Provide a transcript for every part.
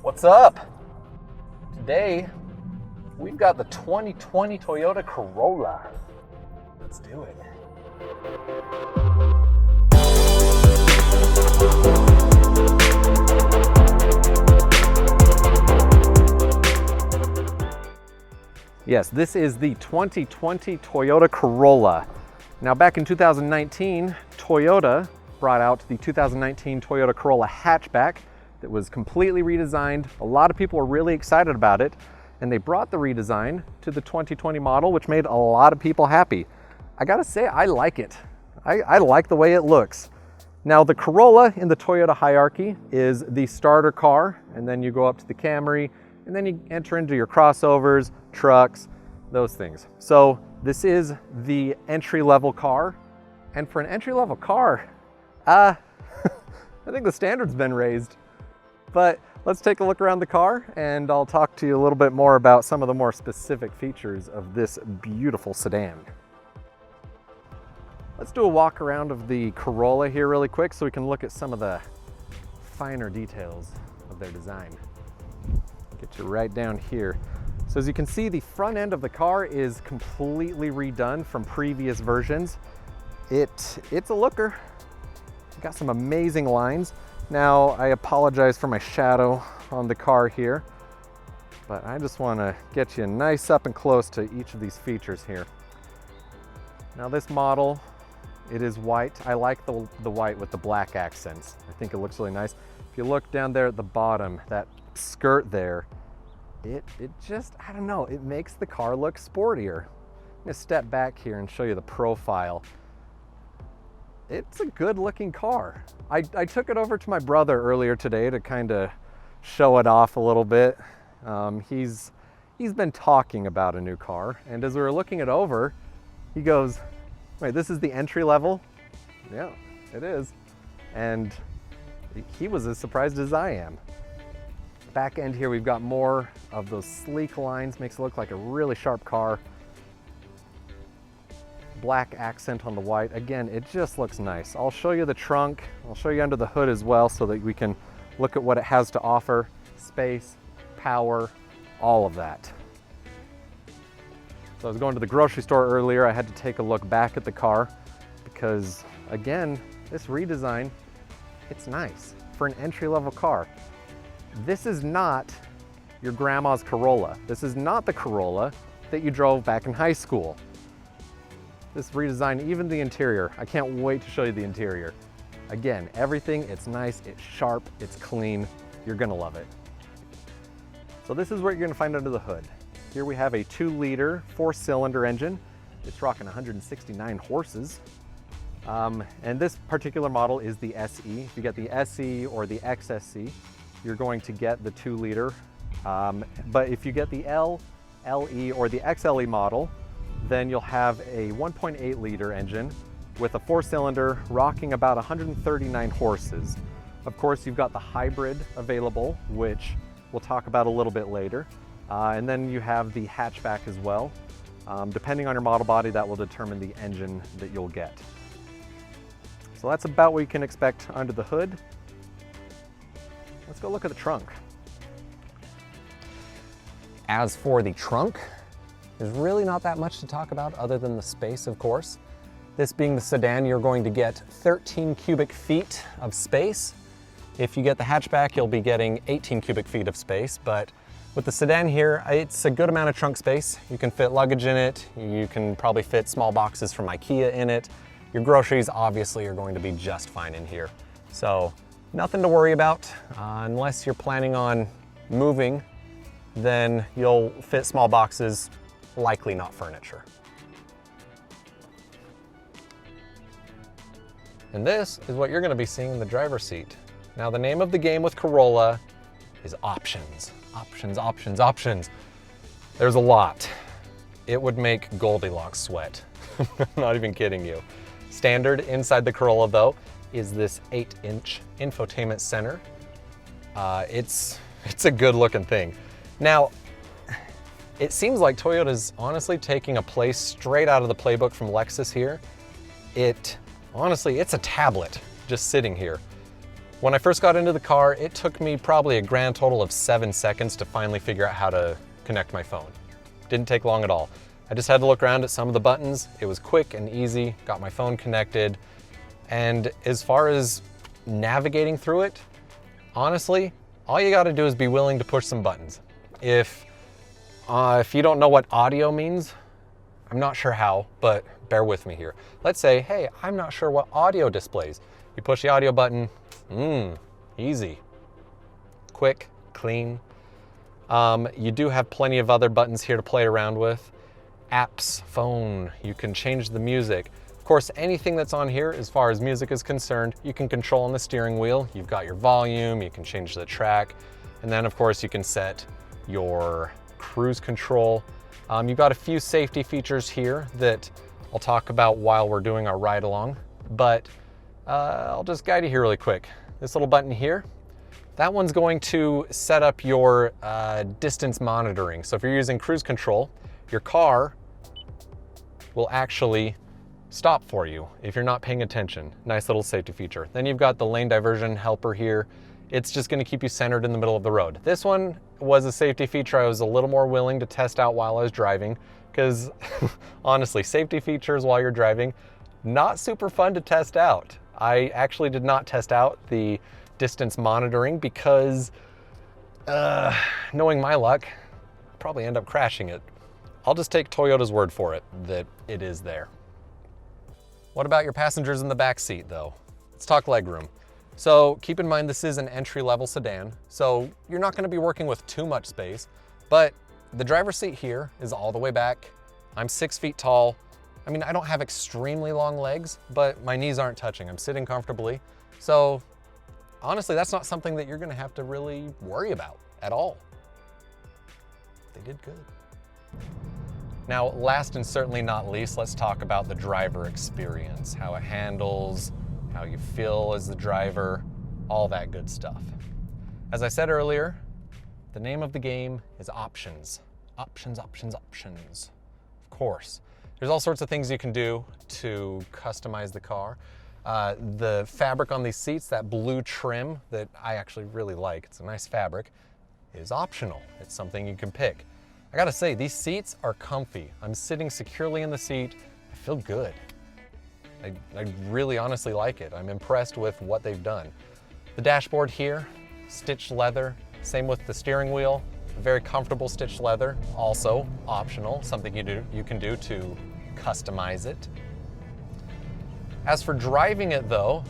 What's up? Today, we've got the 2020 Toyota Corolla. Let's do it. Yes, this is the 2020 Toyota Corolla. Now, back in 2019, Toyota brought out the 2019 Toyota Corolla hatchback that was completely redesigned. A lot of people were really excited about it, and they brought the redesign to the 2020 model, which made a lot of people happy. I gotta say, I like it. I like the way it looks. Now, the Corolla in the Toyota hierarchy is the starter car, and then you go up to the Camry, and then you enter into your crossovers, trucks, those things. So this is the entry-level car. And for an entry-level car, I think the standard's been raised. But let's take a look around the car, and I'll talk to you a little bit more about some of the more specific features of this beautiful sedan. Let's do a walk around of the Corolla here really quick so we can look at some of the finer details of their design. Get you right down here. So as you can see, the front end of the car is completely redone from previous versions. It's a looker. Got some amazing lines. Now, I apologize for my shadow on the car here, but I just want to get you nice up and close to each of these features here. Now, this model, it is white. I like the white with the black accents. I think it looks really nice. If you look down there at the bottom, that skirt there, it just, I don't know, it makes the car look sportier. I'm gonna step back here and show you the profile. It's a good looking car. I took it over to my brother earlier today to kind of show it off a little bit. He's been talking about a new car, and as we were looking it over, he goes, wait, this is the entry level? Yeah, it is. And he was as surprised as I am. Back end here, we've got more of those sleek lines, makes it look like a really sharp car. Black accent on the white. Again, it just looks nice. I'll show you the trunk. I'll show you under the hood as well so that we can look at what it has to offer. Space, power, all of that. So I was going to the grocery store earlier. I had to take a look back at the car because, again, this redesign, it's nice for an entry-level car. This is not your grandma's Corolla. This is not the Corolla that you drove back in high school. This redesign, even the interior, I can't wait to show you the interior. Again, everything, it's nice, it's sharp, it's clean. You're gonna love it. So this is what you're gonna find under the hood. Here we have a 2-liter, 4-cylinder engine. It's rocking 169 horses. And this particular model is the SE. If you get the SE or the XSE, you're going to get the 2-liter. But if you get the L, LE, or the XLE model, then you'll have a 1.8-liter engine with a 4-cylinder rocking about 139 horses. Of course, you've got the hybrid available, which we'll talk about a little bit later. And then you have the hatchback as well. Depending on your model body, that will determine the engine that you'll get. So that's about what you can expect under the hood. Let's go look at the trunk. As for the trunk, there's really not that much to talk about other than the space, of course. This being the sedan, you're going to get 13 cubic feet of space. If you get the hatchback, you'll be getting 18 cubic feet of space, but with the sedan here, it's a good amount of trunk space. You can fit luggage in it. You can probably fit small boxes from IKEA in it. Your groceries obviously are going to be just fine in here. So nothing to worry about unless you're planning on moving, then you'll fit small boxes, likely not furniture. And this is what you're going to be seeing in the driver's seat. Now, the name of the game with Corolla is options. Options, options, options. There's a lot. It would make Goldilocks sweat. I'm not even kidding you. Standard inside the Corolla, though, is this 8-inch infotainment center. It's a good looking thing. Now, it seems like Toyota's honestly taking a place straight out of the playbook from Lexus here. Honestly, it's a tablet just sitting here. When I first got into the car, it took me probably a grand total of 7 seconds to finally figure out how to connect my phone. Didn't take long at all. I just had to look around at some of the buttons. It was quick and easy, got my phone connected. And as far as navigating through it, honestly, all you gotta do is be willing to push some buttons. If you don't know what audio means, I'm not sure how, but bear with me here. Let's say, hey, I'm not sure what audio displays. You push the audio button, easy, quick, clean. You do have plenty of other buttons here to play around with. Apps, phone, you can change the music. Of course, anything that's on here, as far as music is concerned, you can control on the steering wheel. You've got your volume, you can change the track, and then of course you can set your cruise control. You've got a few safety features here that I'll talk about while we're doing our ride along, but I'll just guide you here really quick. This little button here, that one's going to set up your distance monitoring. So if you're using cruise control, your car will actually stop for you if you're not paying attention. Nice little safety feature. Then you've got the lane diversion helper here. It's just gonna keep you centered in the middle of the road. This one was a safety feature I was a little more willing to test out while I was driving, because honestly, safety features while you're driving, not super fun to test out. I actually did not test out the distance monitoring because knowing my luck, I'd probably end up crashing it. I'll just take Toyota's word for it that it is there. What about your passengers in the back seat though? Let's talk legroom. So keep in mind this is an entry-level sedan, so you're not gonna be working with too much space, but the driver's seat here is all the way back. I'm 6 feet tall. I mean, I don't have extremely long legs, but my knees aren't touching. I'm sitting comfortably. So honestly, that's not something that you're gonna have to really worry about at all. They did good. Now, last and certainly not least, let's talk about the driver experience, how it handles, how you feel as the driver, all that good stuff. As I said earlier, the name of the game is options. Options, options, options. Of course. There's all sorts of things you can do to customize the car. The fabric on these seats, that blue trim that I actually really like, it's a nice fabric, is optional. It's something you can pick. I gotta say, these seats are comfy. I'm sitting securely in the seat. I feel good. I really honestly like it. I'm impressed with what they've done. The dashboard here, stitched leather. Same with the steering wheel, very comfortable stitched leather. Also optional, something you can do to customize it. As for driving it though,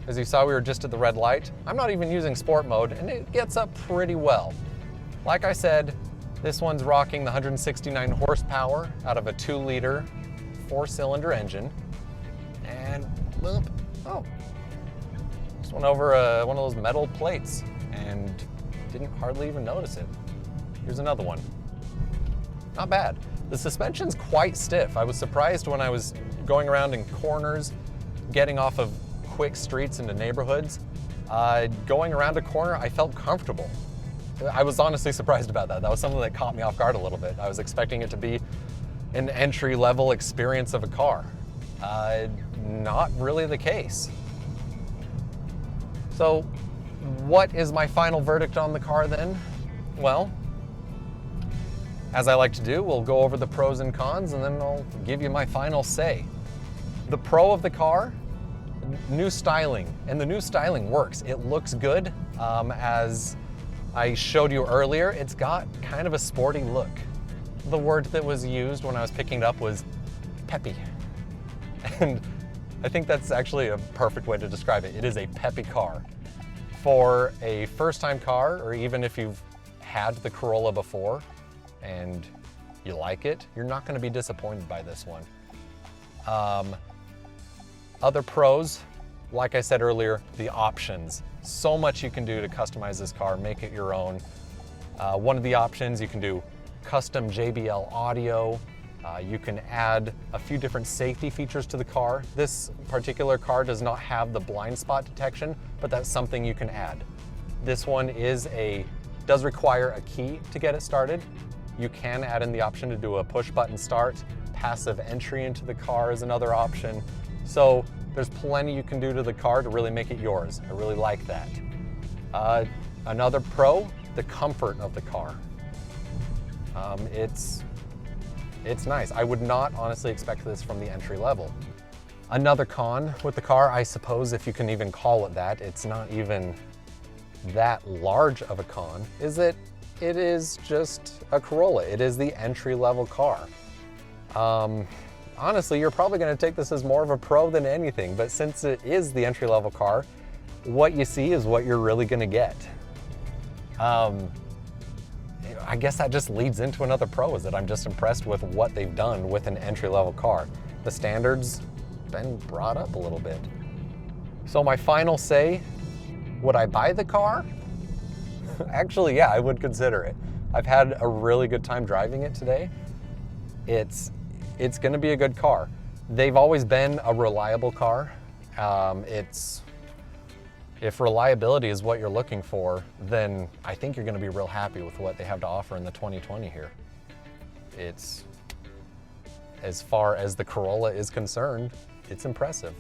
as you saw, we were just at the red light. I'm not even using sport mode and it gets up pretty well. Like I said, this one's rocking the 169 horsepower out of a 2-liter 4-cylinder engine. And, just went over one of those metal plates and didn't hardly even notice it. Here's another one. Not bad. The suspension's quite stiff. I was surprised when I was going around in corners, getting off of quick streets into neighborhoods. Going around a corner, I felt comfortable. I was honestly surprised about that. That was something that caught me off guard a little bit. I was expecting it to be an entry-level experience of a car. Not really the case. So what is my final verdict on the car then? Well, as I like to do, we'll go over the pros and cons and then I'll give you my final say. The pro of the car, new styling, and the new styling works. It looks good. As I showed you earlier, it's got kind of a sporty look. The word that was used when I was picking it up was peppy. And I think that's actually a perfect way to describe it. It is a peppy car. For a first-time car, or even if you've had the Corolla before and you like it, you're not going to be disappointed by this one. Other pros, like I said earlier, the options. So much you can do to customize this car, make it your own. One of the options, you can do custom JBL audio. You can add a few different safety features to the car. This particular car does not have the blind spot detection, but that's something you can add. This one does require a key to get it started. You can add in the option to do a push button start. Passive entry into the car is another option. So there's plenty you can do to the car to really make it yours. I really like that. Another pro, the comfort of the car. It's nice. I would not honestly expect this from the entry level. Another con with the car, I suppose, if you can even call it that, it's not even that large of a con, is that it is just a Corolla. It is the entry-level car. Honestly, you're probably going to take this as more of a pro than anything, but since it is the entry-level car, what you see is what you're really going to get. I guess that just leads into another pro, is that I'm just impressed with what they've done with an entry-level car. The standards been brought up a little bit. So my final say, would I buy the car? Actually, yeah, I would consider it. I've had a really good time driving it today. It's gonna be a good car. They've always been a reliable car. If reliability is what you're looking for, then I think you're gonna be real happy with what they have to offer in the 2020 here. It's, as far as the Corolla is concerned, it's impressive.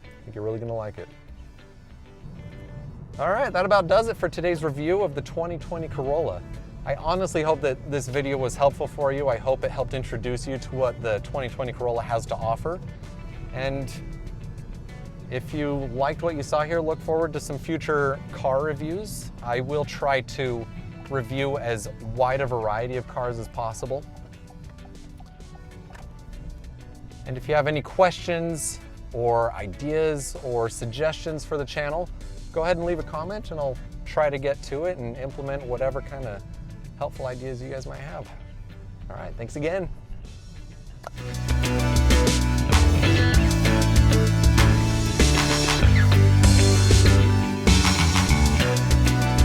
I think you're really gonna like it. All right, that about does it for today's review of the 2020 Corolla. I honestly hope that this video was helpful for you. I hope it helped introduce you to what the 2020 Corolla has to offer. And if you liked what you saw here, look forward to some future car reviews. I will try to review as wide a variety of cars as possible. And if you have any questions or ideas or suggestions for the channel, go ahead and leave a comment and I'll try to get to it and implement whatever kind of helpful ideas you guys might have. All right, thanks again.